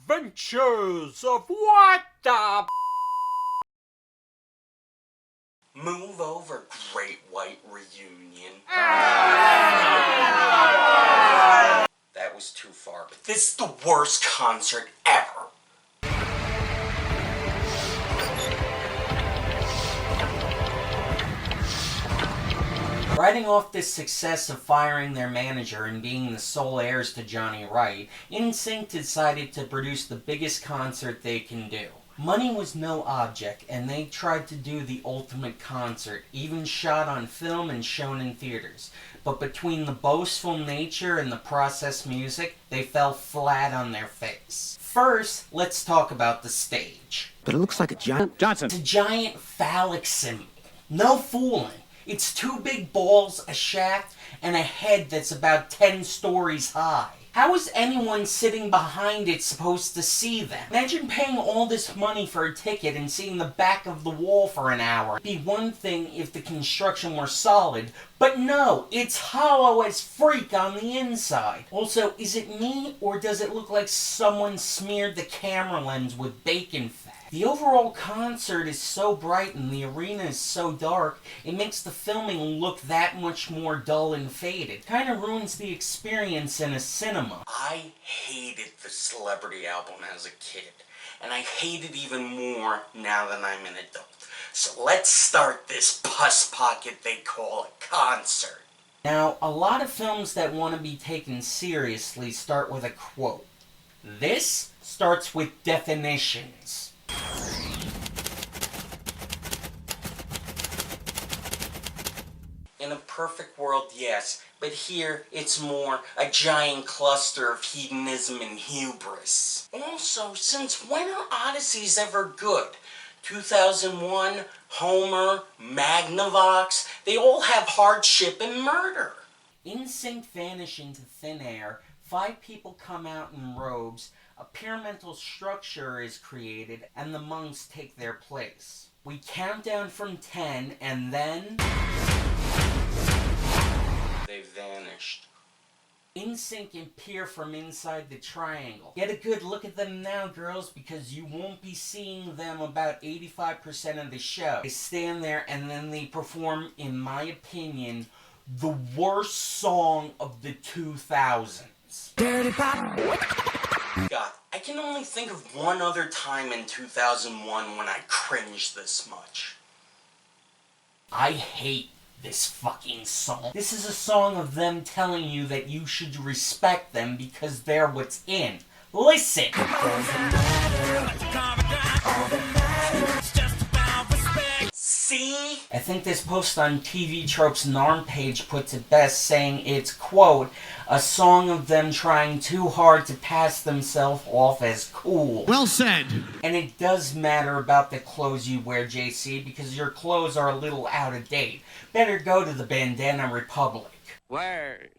adventures of what the Move over, Great White Reunion. That was too far, but this is the worst concert ever. Riding off this success of firing their manager and being the sole heirs to Johnny Wright, NSYNC decided to produce the biggest concert they can do. Money was no object, and they tried to do the ultimate concert, even shot on film and shown in theaters. But between the boastful nature and the processed music, they fell flat on their face. First, let's talk about the stage. But it looks like a giant... Johnson! It's a giant phallic symbol. No fooling. It's two big balls, a shaft, and a head that's about 10 stories high. How is anyone sitting behind it supposed to see them? Imagine paying all this money for a ticket and seeing the back of the wall for an hour. It'd be one thing if the construction were solid, but no, it's hollow as freak on the inside. Also, is it me, or does it look like someone smeared the camera lens with bacon fat? The overall concert is so bright and the arena is so dark, it makes the filming look that much more dull and faded. Kinda ruins the experience in a cinema. I hated the Celebrity album as a kid, and I hate it even more now that I'm an adult. So let's start this pus pocket they call a concert. Now, a lot of films that want to be taken seriously start with a quote. This starts with definitions. In a perfect world, yes, but here it's more a giant cluster of hedonism and hubris. Also, since when are Odysseys ever good? 2001, Homer, Magnavox, they all have hardship and murder. NSYNC vanish into thin air, 5 people come out in robes, a pyramidal structure is created, and the monks take their place. We count down from 10, and then... they vanished. NSYNC appear from inside the triangle. Get a good look at them now, girls, because you won't be seeing them about 85% of the show. They stand there and then they perform, in my opinion, the worst song of the 2000s. Dirty Pop! God, I can only think of one other time in 2001 when I cringed this much. I hate this fucking song. This is a song of them telling you that you should respect them because they're what's in. Listen! See? I think this post on TV Trope's NARM page puts it best, saying it's, quote, a song of them trying too hard to pass themselves off as cool. Well said! And it does matter about the clothes you wear, JC, because your clothes are a little out of date. Better go to the Bandana Republic. Word!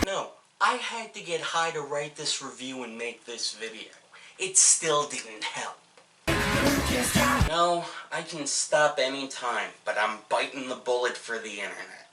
No, I had to get high to write this review and make this video. It still didn't help. No, I can stop anytime, but I'm biting the bullet for the internet.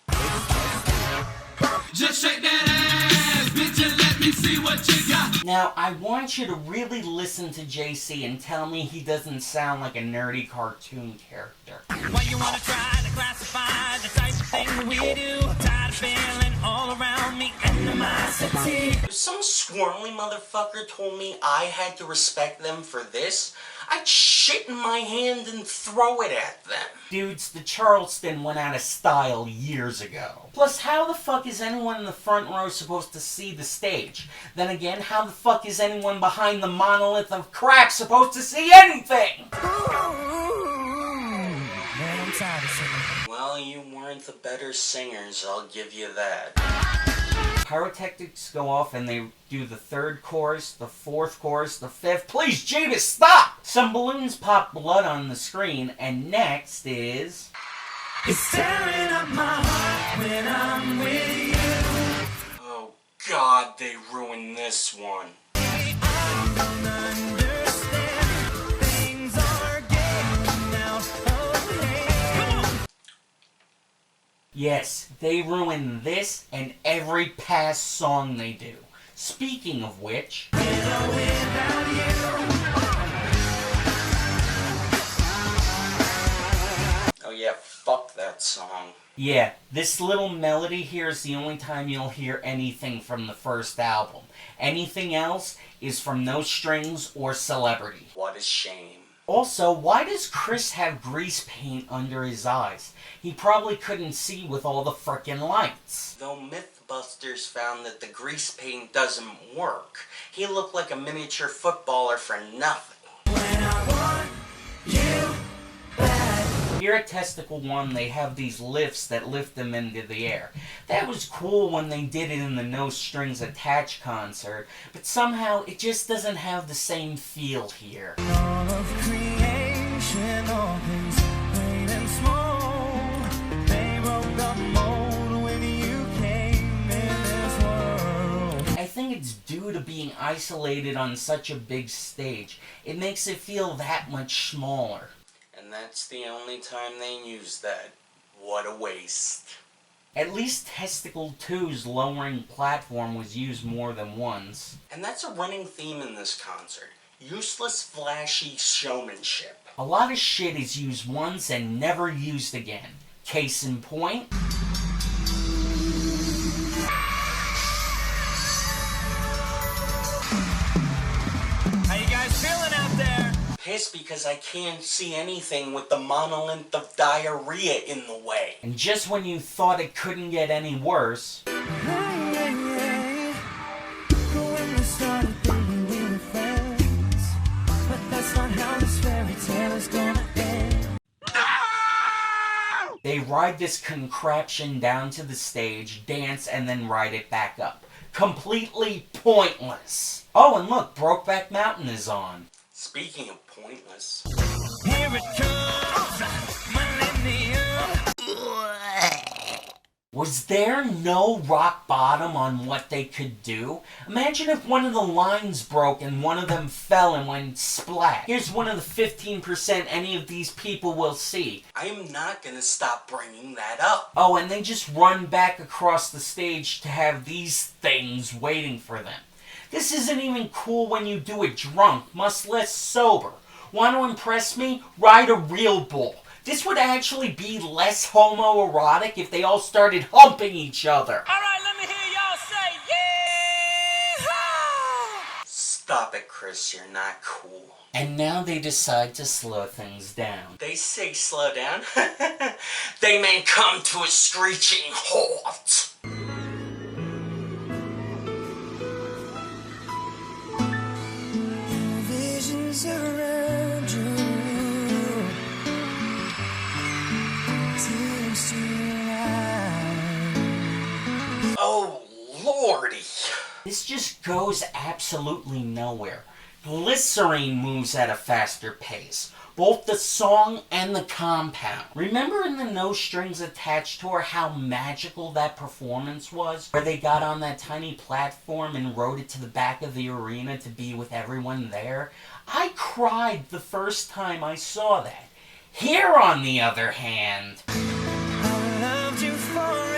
Just shake that ass, bitch, and let me see what you got. Now, I want you to really listen to JC and tell me he doesn't sound like a nerdy cartoon character. Why you wanna try to classify the type of thing we do? Tired of feeling all around me animosity. If some swirly motherfucker told me I had to respect them for this, I'd shit in my hand and throw it at them. Dudes, the Charleston went out of style years ago. Plus, how the fuck is anyone in the front row supposed to see the stage? Then again, how the fuck is anyone behind the monolith of crack supposed to see anything? Man, I'm tired of singing. Well, you weren't the better singers, I'll give you that. Pyrotechnics go off and they do the 3rd chorus, the 4th chorus, the 5th. Please, Jeebus, stop! Some balloons pop blood on the screen, and next is... It's tearing up my heart when I'm with you. Oh God, they ruined this one. I don't understand. Things are getting out of hand. Yes, they ruin this and every past song they do. Speaking of which... Oh yeah, fuck that song. Yeah, this little melody here is the only time you'll hear anything from the first album. Anything else is from No Strings or Celebrity. What a shame. Also, why does Chris have grease paint under his eyes? He probably couldn't see with all the frickin' lights. Though Mythbusters found that the grease paint doesn't work, he looked like a miniature footballer for nothing. Here at Testicle 1, they have these lifts that lift them into the air. That was cool when they did it in the No Strings Attached concert, but somehow it just doesn't have the same feel here. All of creation, all things great and small, they broke the mold when you came in this world. I think it's due to being isolated on such a big stage. It makes it feel that much smaller. And that's the only time they use that. What a waste. At least Testicle 2's lowering platform was used more than once. And that's a running theme in this concert. Useless, flashy showmanship. A lot of shit is used once and never used again. Case in point... How you guys feeling out there? Pissed because I can't see anything with the monolith of diarrhea in the way. And just when you thought it couldn't get any worse... When we started thinking we were friends, but that's not how this fairy tale is gonna end. They ride this contraption down to the stage, dance, and then ride it back up. Completely pointless. Oh, and look, Brokeback Mountain is on. Speaking of pointless... Here it comes, millennium. Was there no rock bottom on what they could do? Imagine if one of the lines broke and one of them fell and went splat. Here's one of the 15% any of these people will see. I am not gonna stop bringing that up. Oh, and they just run back across the stage to have these things waiting for them. This isn't even cool when you do it drunk, much less sober. Want to impress me? Ride a real bull. This would actually be less homoerotic if they all started humping each other. Alright, let me hear y'all say yeehaw! Stop it, Chris, you're not cool. And now they decide to slow things down. They say slow down. They may come to a screeching halt. Visions around you. Oh, lordy. This just goes absolutely nowhere. Glycerine moves at a faster pace. Both the song and the compound. Remember in the No Strings Attached tour how magical that performance was? Where they got on that tiny platform and rode it to the back of the arena to be with everyone there? I cried the first time I saw that. Here, on the other hand... I loved you forever.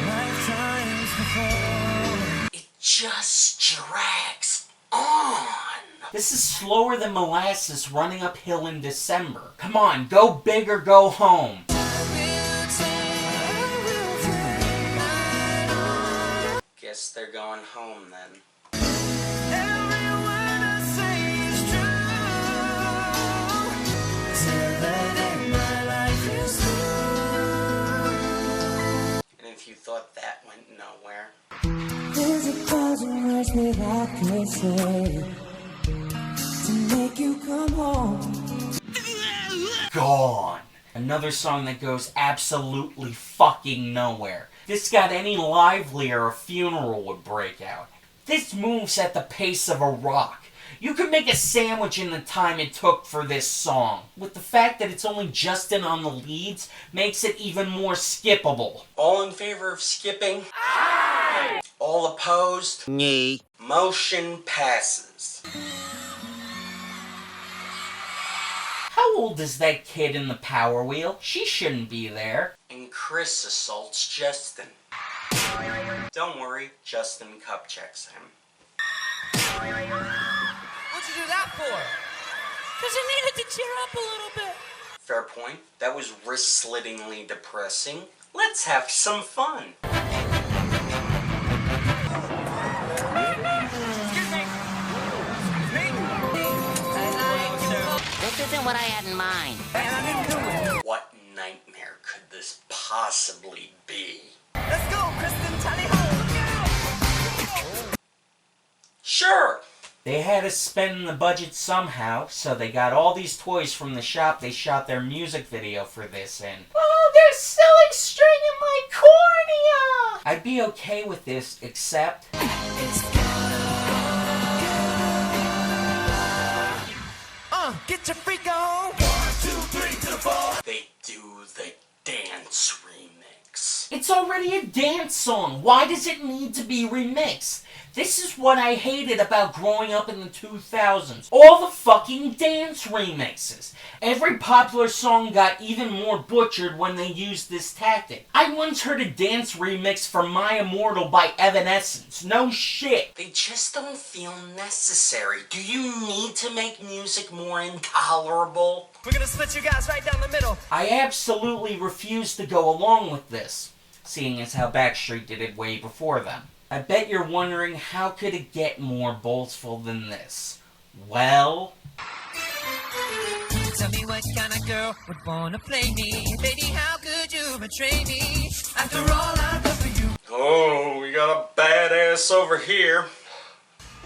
Lifetimes before. It just drags on. This is slower than molasses running uphill in December. Come on, go big or go home. Guess they're going home then. And if you thought that went nowhere. There's a thousand words that I could say to make you come home. Gone. Another song that goes absolutely fucking nowhere. This got any livelier, a funeral would break out. This moves at the pace of a rock. You could make a sandwich in the time it took for this song. With the fact that it's only Justin on the leads, makes it even more skippable. All in favor of skipping? Aye! All opposed? Nee. Motion passes. How old is that kid in the Power Wheel? She shouldn't be there. and Chris assaults Justin. Don't worry, Justin cup checks him. What'd you do that for? Because I needed to cheer up a little bit. Fair point. That was wrist-slittingly depressing. Let's have some fun. This isn't what I had in mind. What nightmare could this possibly be? Let's go, Kristen, tally ho! Sure! They had to spend the budget somehow, so they got all these toys from the shop they shot their music video for this in. Oh, they're selling string in my cornea! I'd be okay with this, except... Get your freak on! 1, 2, 3 to the 4! They do the dance remix. It's already a dance song. Why does it need to be remixed? This is what I hated about growing up in the 2000s. All the fucking dance remixes. Every popular song got even more butchered when they used this tactic. I once heard a dance remix for My Immortal by Evanescence. No shit. They just don't feel necessary. Do you need to make music more intolerable? We're gonna split you guys right down the middle. I absolutely refuse to go along with this, seeing as how Backstreet did it way before them. I bet you're wondering, how could it get more boastful than this? Well... Tell me what kind of girl would wanna play me. Lady, how could you betray me? After all I've done for you. Oh, we got a badass over here.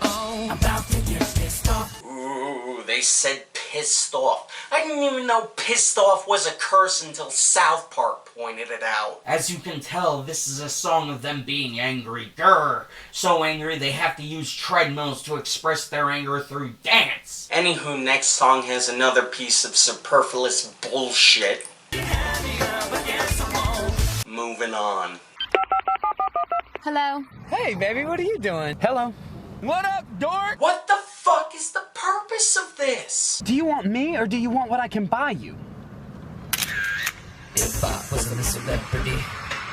Oh, about to get pissed off. Ooh, they said pissed off. I didn't even know pissed off was a curse until South Park pointed it out. As you can tell, this is a song of them being angry. Grr! So angry they have to use treadmills to express their anger through dance. Anywho, next song has another piece of superfluous bullshit. Moving on. Hello? Hey, baby, what are you doing? Hello. What up, dork? What the fuck is the purpose of this? Do you want me or do you want what I can buy you? If I wasn't a celebrity,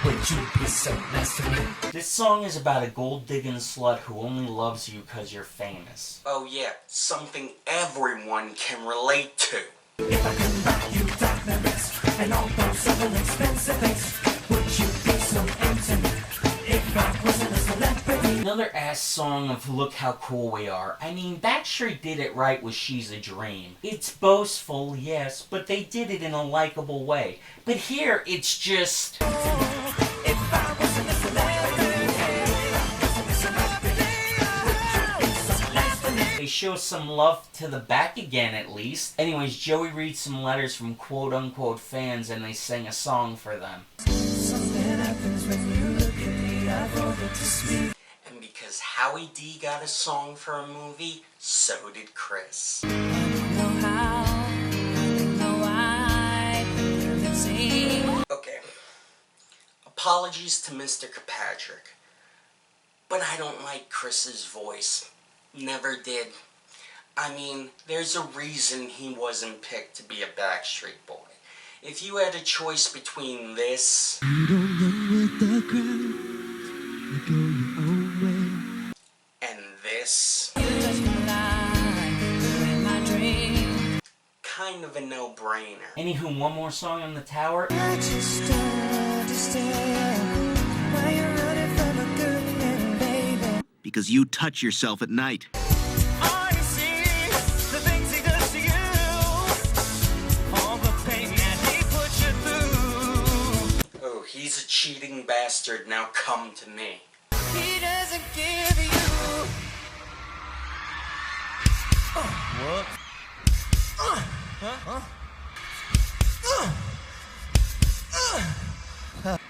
would you be so nice to me? This song is about a gold-digging slut who only loves you because you're famous. Oh yeah, something everyone can relate to. If I could buy you diamonds and all those other expensive things, would you be so into me? If I wasn't a celebrity. Another ass song of look how cool we are. I mean, Backstreet did it right with She's a Dream. It's boastful, yes, but they did it in a likable way. But here, it's just... If I wasn't a celebrity, They show some love to the back again, at least. Anyways, Joey reads some letters from quote-unquote fans and they sing a song for them. something happens when you look at me, I forget to speak. And because Howie D got a song for a movie, so did Chris. Know how, know why, you can see. Okay. Apologies to Mr. Kirkpatrick, but I don't like Chris's voice. Never did. I mean, there's a reason he wasn't picked to be a Backstreet Boy. If you had a choice between this You don't run with the crowd, you go your own way. and this, You touch my life, in my dream. kind of a no-brainer. Anywho, one more song on the tower. I just understand why you're running from a good man, baby. Because you touch yourself at night. I see the things he does to you, all the pain that he puts you through. Oh, he's a cheating bastard, now come to me. He doesn't give you. What?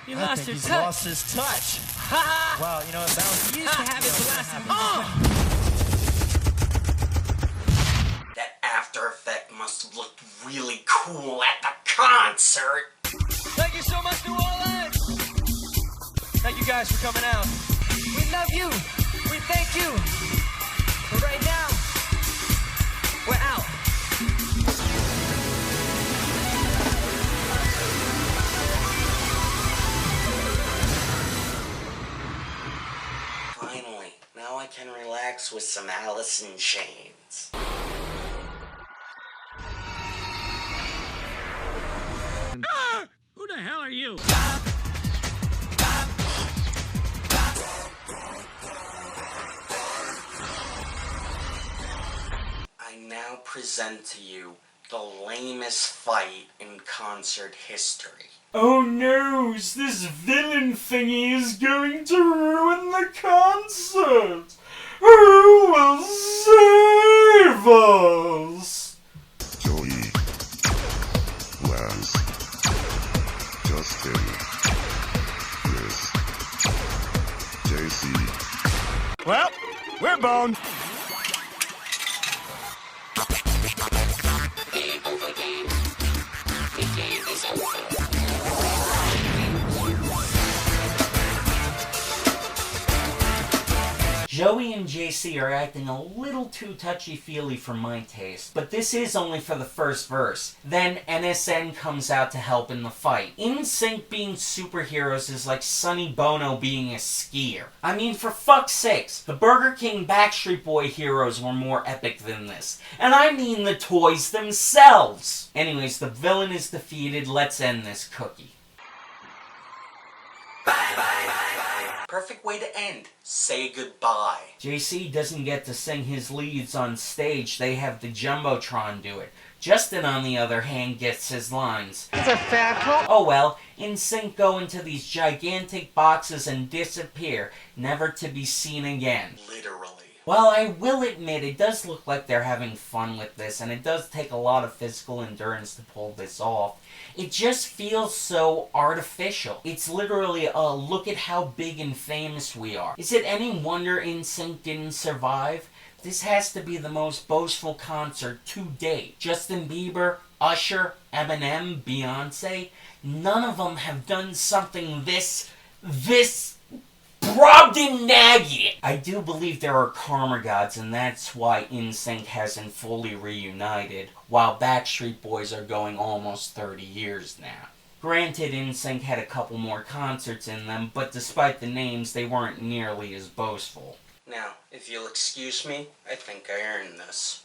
You lost your He's touch. lost his touch. Wow, you know what? You used to have it the last time. That After Effect must have looked really cool at the concert. Thank you so much, New Orleans. Thank you guys for coming out. We love you. We thank you. But right now, we're out. I can relax with some Alice in Chains. Who the hell are you? I now present to you the lamest fight in concert history. Oh no, this villain thingy is going to ruin the concert! Who will save us? Joey, Lance, Justin, Chris, JC. Well, we're boned. Joey and JC are acting a little too touchy-feely for my taste, but this is only for the first verse. Then NSYNC comes out to help in the fight. NSYNC being superheroes is like Sonny Bono being a skier. I mean, for fuck's sakes, the Burger King Backstreet Boy heroes were more epic than this. And I mean the toys themselves! Anyways, the villain is defeated, let's end this cookie. Perfect way to end. Say goodbye. JC doesn't get to sing his leads on stage, they have the Jumbotron do it. Justin, on the other hand, gets his lines. It's a fair call. Oh well, NSYNC go into these gigantic boxes and disappear, never to be seen again. Literally. While I will admit, it does look like they're having fun with this, and it does take a lot of physical endurance to pull this off. It just feels so artificial. It's literally a look at how big and famous we are. Is it any wonder NSYNC didn't survive? This has to be the most boastful concert to date. Justin Bieber, Usher, Eminem, Beyonce, none of them have done something this Brobdingnagian. I do believe there are karma gods, and that's why NSYNC hasn't fully reunited, while Backstreet Boys are going almost 30 years now. Granted, NSYNC had a couple more concerts in them, but despite the names, they weren't nearly as boastful. Now, if you'll excuse me, I think I earned this.